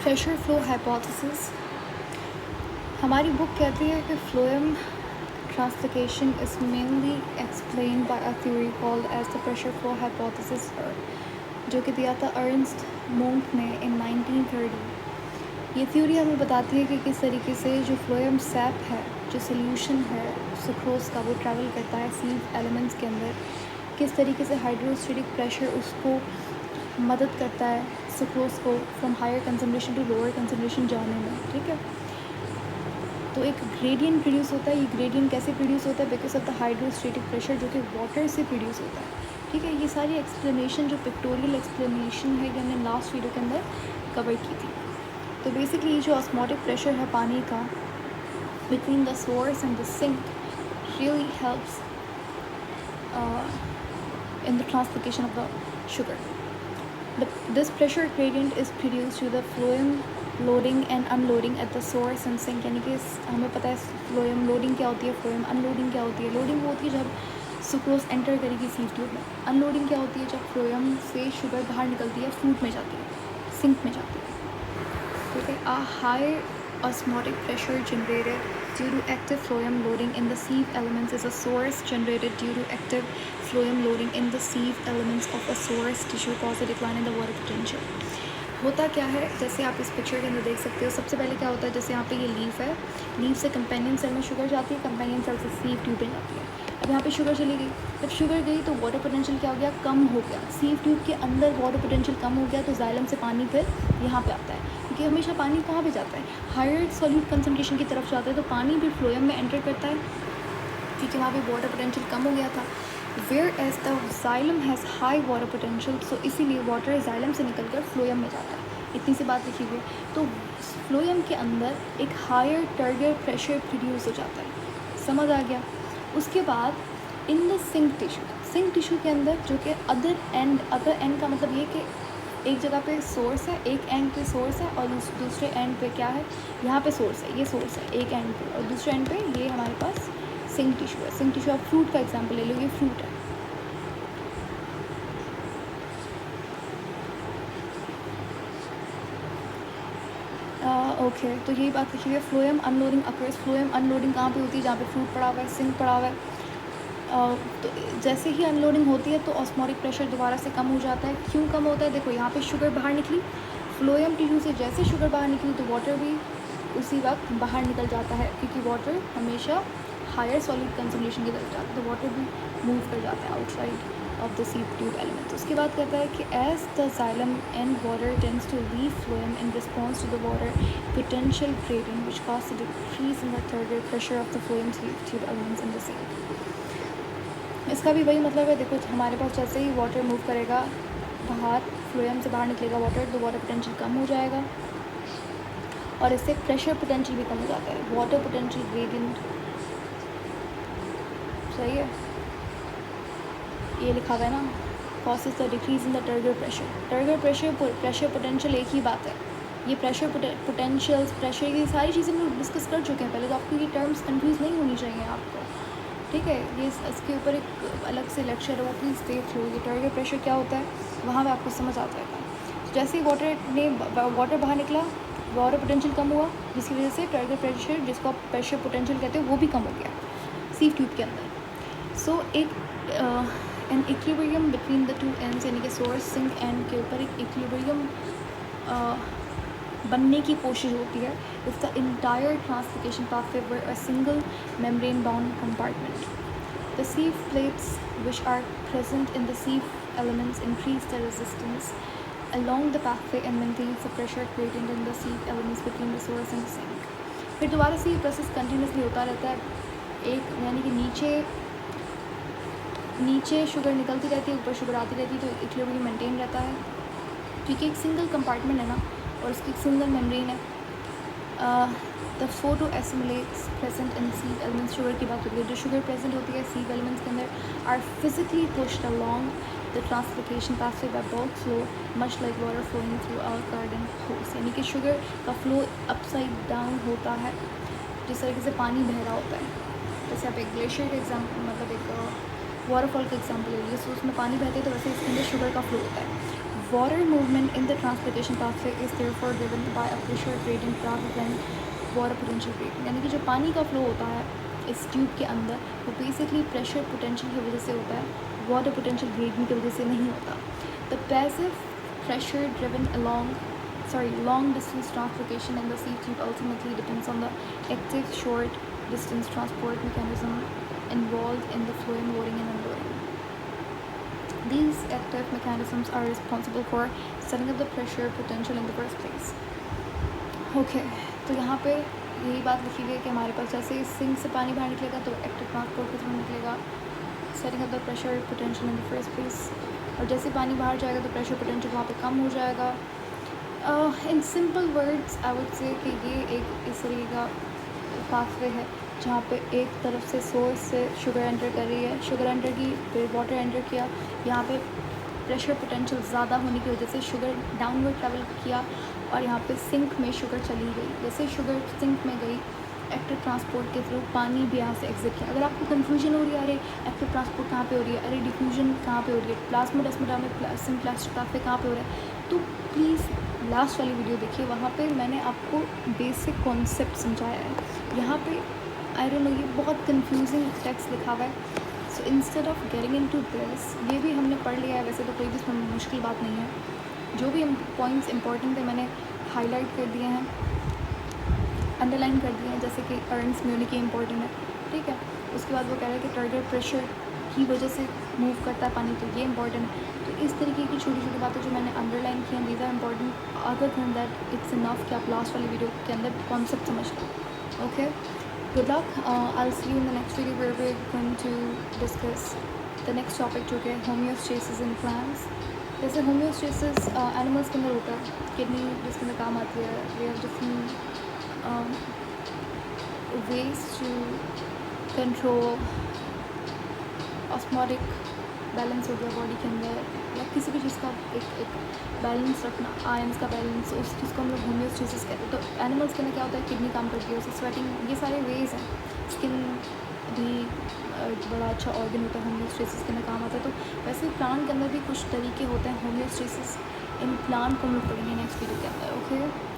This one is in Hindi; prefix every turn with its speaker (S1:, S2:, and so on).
S1: Pressure flow hypothesis. हमारी बुक कहती है कि phloem translocation is mainly explained by a theory called as the pressure flow hypothesis, जो कि दिया था अर्नस्ट मोंक ने इन 1930। ये थ्योरी हमें बताती है कि किस तरीके से जो फ्लोएम सैप है, जो सोल्यूशन है सुक्रोज का, वो ट्रैवल करता है सीव एलिमेंट्स के अंदर, किस तरीके से हाइड्रोस्टेटिक प्रेशर उसको मदद करता है सुक्रोज को from higher concentration to lower concentration जाने में। ठीक है, तो एक ग्रेडियंट प्रोड्यूस होता है। ये ग्रेडियंट कैसे प्रोड्यूस होता है? Because of the hydrostatic pressure, जो कि वाटर से प्रोड्यूस होता है। ठीक है, ये सारी एक्सप्लेनेशन जो पिक्टोरियल एक्सप्लेनेशन है, ये हमने लास्ट वीडियो के अंदर कवर की थी। तो बेसिकली जो ऑस्मोटिक प्रेशर है पानी का between the source and the sink really helps in the translocation of the sugar. This pressure gradient is produced through the phloem loading and unloading at the source and sink। यानी कि हमें पता है phloem loading क्या होती है, phloem unloading क्या होती है। loading वो होती है जब सुक्रोज एंटर करेगी सीव ट्यूब में। unloading क्या होती है? जब phloem से शुगर बाहर निकलती है, फ्रूट में जाती है, सिंक में जाती है। ठीक है, a high osmotic pressure generated due to active phloem loading in the sieve elements is a source generated due to active phloem loading in the sieve elements of a source tissue cause a decline in the water potential। होता क्या है, जैसे आप इस पिक्चर के अंदर देख सकते हो, सबसे पहले क्या होता है, जैसे यहाँ पे ये लीफ है, लीफ से कंपेनियन सेल में शुगर जाती है, कंपेनियन सेल से सीव ट्यूब में जाती है। अब यहाँ पे शुगर चली गई, जब शुगर गई तो वाटर पोटेंशियल क्या हो गया? कम हो गया। सीव ट्यूब के अंदर वाटर पोटेंशियल कम हो गया, तो जाइलम से पानी फिर यहाँ पे आता है, क्योंकि हमेशा पानी कहाँ पे जाता है? हायर सॉल्यूट कंसनट्रेशन की तरफ जाता है, तो पानी भी फ्लोएम में एंटर करता है, क्योंकि वहाँ पे वाटर पोटेंशियल कम हो गया था। Whereas the xylem has high water potential, so इसीलिए वाटर जाइलम से निकल कर फ्लोएम में जाता है। इतनी सी बात लिखी हुई है। तो फ्लोएम के अंदर एक हायर टर्गर प्रेशर प्रोड्यूस हो जाता है। समझ आ गया? उसके बाद इन द सिंक टिश्यू के अंदर, जो कि अदर एंड का मतलब ये कि एक जगह पे सोर्स है, एक एंड पे सोर्स है और दूसरे एंड पे क्या है? यहाँ पे सोर्स है, ये सोर्स है एक एंड पे, और दूसरे एंड पे ये हमारे पास सिंक टिश्यू है। सिंक टिश्यू, आप फ्रूट का एग्जांपल ले लो, ये फ्रूट है। ओके, तो यही बात लिखी हुई है। Phloem unloading occurs. Phloem unloading कहाँ पे होती है? जहाँ पे फ्रूट पड़ा हुआ है, सिंक पड़ा हुआ है। तो जैसे ही अनलोडिंग होती है तो ऑस्मोटिक प्रेशर दोबारा से कम हो जाता है। क्यों कम होता है? देखो, यहाँ पे शुगर बाहर निकली, फ्लोएम टिश्यू से जैसे शुगर बाहर निकली तो वाटर भी उसी वक्त बाहर निकल जाता है, क्योंकि वाटर हमेशा हायर सॉलिड कंसंट्रेशन की तरफ जाता है, तो वाटर भी मूव कर जाता है outside of the sieve tube element. उसके बाद कहता है कि as the xylem and water tends to leave phloem in response to the water potential gradient which cause the decrease in the turgor pressure of the phloem sieve tube elements in the sink. इसका भी वही मतलब है। देखो, हमारे पास जैसे ही वाटर मूव करेगा बाहर, फ्लोएम से बाहर निकलेगा वाटर, तो वाटर पोटेंशियल कम हो जाएगा और इससे प्रेशर पोटेंशियल भी कम हो जाता है। वाटर पोटेंशियल ग्रेडियंट, सही है, ये लिखा हुआ है ना, causes the decrease in the turgor pressure. Turgor pressure potential एक ही बात है। ये प्रेशर पोटेंशियल, प्रेशर, ये सारी चीज़ें हम डिस्कस कर चुके हैं पहले, तो आपको ये टर्म्स कंफ्यूज नहीं होनी चाहिए आपको। ठीक है, ये इसके ऊपर एक अलग से लेक्चर है, वो प्लीज़ देख लो। ये टर्गर प्रेशर क्या होता है, वहाँ पे आपको समझ आ जाएगा। जैसे ही वाटर बाहर निकला, वाटर पोटेंशियल कम हुआ, जिसकी वजह से टर्गर प्रेशर, जिसको आप प्रेशर पोटेंशियल कहते हो, वो भी कम हो गया सीव ट्यूब के अंदर। सो एक an equilibrium between the two ends, यानी कि सोर्स सिंक एंड के ऊपर एक इक्विलिब्रियम बनने की कोशिश होती है। It's the entire translocation pathway where a single membrane bound compartment. The sieve plates which are present in the sieve elements increase the resistance along the pathway and maintains the pressure gradient in the sieve elements between the source and the sink। फिर दोबारा से ये प्रोसेस कंटिन्यूसली होता रहता है। एक यानी कि नीचे शुगर निकलती रहती है, ऊपर शुगर आती रहती है, तो इक्विलिब्रियम मेंटेन रहता है, क्योंकि एक सिंगल कंपार्टमेंट है ना, और उसकी एक सिंगल मेम्ब्रेन है। The photoassimilates present in sieve elements, sugar की बात होती है, जो शुगर प्रेजेंट होती है सीव एलिमेंट्स के अंदर, are physically pushed along the translocation pathway by bulk flow much like water flowing through our garden hose. यानी कि शुगर का फ्लो अपसाइड डाउन होता है, जिस तरीके से पानी बह रहा होता है। जैसे आप एक ग्लेशियर का एग्जाम्पल, मतलब एक वाटरफॉल का एग्जाम्पल ले लीजिए, तो उसमें पानी बहते है, तो वैसे इसके अंदर शुगर का फ्लो होता है। water movement in the transportation pathway is therefore driven by a pressure gradient rather than water potential gradient. यानी कि जो पानी का फ्लो होता है इस ट्यूब के अंदर वो बेसिकली प्रेशर पोटेंशियल की वजह से होता है, वाटर पोटेंशियल ग्रेडियंट की वजह से नहीं होता. The passive pressure driven long distance transportation in the sea tube ultimately depends on the active short distance transport mechanism involved in the flowing, loading and unloading. These active mechanisms are responsible for setting up the pressure potential in the first place. Okay, तो यहाँ पे यही बात लिखी गई कि हमारे पास जैसे इस सिंक से पानी बाहर निकलेगा तो एक्टिव ट्रांसपोर्ट के थ्रू निकलेगा, setting up the pressure potential in the first place. और जैसे पानी बाहर जाएगा तो प्रेशर पोटेंशियल वहाँ पे कम हो जाएगा. In simple words I would say कि ये एक इस तरीके का पाथवे है जहाँ पे एक तरफ से सोर्स से शुगर एंटर कर रही है, शुगर एंटर की, फिर वाटर एंटर किया. यहाँ पे प्रेशर पोटेंशियल ज़्यादा होने की वजह से शुगर डाउनवर्ड ट्रैवल किया और यहाँ पे सिंक में शुगर चली गई. जैसे शुगर सिंक में गई एक्टिव ट्रांसपोर्ट के थ्रू पानी भी यहाँ से एग्जिट किया. अगर आपको कन्फ्यूजन हो रही है अरे एक्टिव ट्रांसपोर्ट कहाँ पे हो रही है, अरे डिफ्यूजन कहाँ पे हो रही है, प्लाज्मोडेस्माटा में सिम्प्लास्टिक पाथवे कहाँ पे हो रहा है, तो प्लीज़ लास्ट वाली वीडियो देखिए, वहाँ पे मैंने आपको बेसिक कॉन्सेप्ट समझाया है. यहाँ पे आई डोंट नो ये बहुत कंफ्यूजिंग टेक्स्ट लिखा हुआ है. So instead of getting into this, ये भी हमने पढ़ लिया है वैसे तो कोई भी इसमें मुश्किल बात नहीं है. जो भी पॉइंट्स इंपॉर्टेंट है मैंने हाईलाइट कर दिए हैं, अंडरलाइन कर दिए हैं, जैसे कि अर्न्स म्यूनिकी इंपॉर्टेंट है, ठीक है. उसके बाद वो कह रहा है कि टारगेट प्रेशर की वजह से मूव करता है पानी, तो ये इंपॉर्टेंट है. तो इस तरीके की छोटी छोटी बातें जो मैंने अंडरलाइन की हैं, these are important. Other than that it's enough कि आप लास्ट वाली वीडियो के अंदर कॉन्सेप्ट समझ लें. Okay, good luck. I will see you in the next video where we are going to discuss the next topic जो कि है होमियोस्टेसिस इन प्लांट्स. जैसे होमियोस्टेसिस एनिमल्स के अंदर होता है, किडनी जिसके अंदर काम आती है. We have different ways to control osmotic balance हो गया बॉडी के अंदर, या किसी भी चीज़ का एक बैलेंस रखना, आयंस का बैलेंस, उस चीज़ को हम लोग होमियोस्टेसिस कहते हैं. तो एनिमल्स के अंदर क्या होता है, किडनी काम करती है, उसे स्वेटिंग, ये सारे वेज हैं. स्किन भी एक बड़ा अच्छा ऑर्गन होता है, होमियोस्टेसिस के अंदर काम आता है. तो वैसे प्लांट के अंदर भी कुछ तरीके होते हैं होमियोस्टेसिस. इन प्लांट को हम लोग पढ़ेंगे नेक्स्ट वीडियो के अंदर. ओके.